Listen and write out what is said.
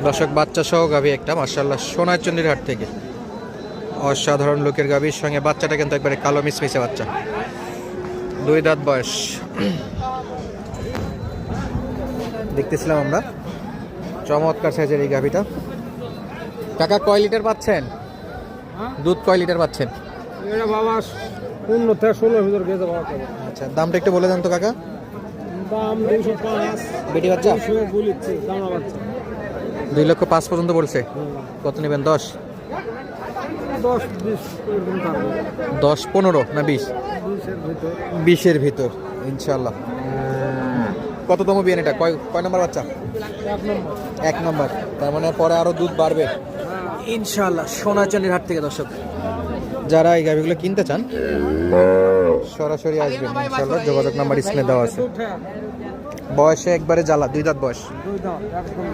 দর্শক বাচ্চা সহ গাভী একটা মাশাআল্লাহ সোনারচন্ডীর হাট থেকে অসাধারণ লোকের গাভীর সঙ্গে বাচ্চাটা কিন্তু একবারে কালো মিসমিসে বাচ্চা, 2 দাঁত বয়স। দেখতেছিলাম আমরা চমৎকার সাইজের এই গাভীটা। কাকা কয় লিটার পাচ্ছেন? দুধ কয় লিটার পাচ্ছেন? এটা বাবা 15 থেকে 16 ভিতর গেছে বাবা। আচ্ছা, দামটা একটু বলে দেন তো কাকা। দাম 205। বেটি বাচ্চা 200 বলিছে দামা বাচ্চা। 2,05,000 পর্যন্ত বলছে। কত নেবেন? 10 10 20 এরকম থাকবে। 10 15 না 20? 20 এর ভিতর। 20 এর ভিতর ইনশাআল্লাহ। কততম বিয়ান এটা? কয় নাম্বার বাচ্চা? 1 নম্বর। 1 নাম্বার। তার মানে পরে আরো দুধ বাড়বে ইনশাআল্লাহ। সোনারচন্ডীর হাট থেকে দর্শক যারা এই গাভীগুলো কিনতে চান সরাসরি আসবেন ইনশাআল্লাহ। যোগাযোগ নাম্বার স্ক্রিনে দেওয়া আছে। বয়সে একবারে জ্বালা, 2 দাঁত বয়স। 2 দাঁত একদম।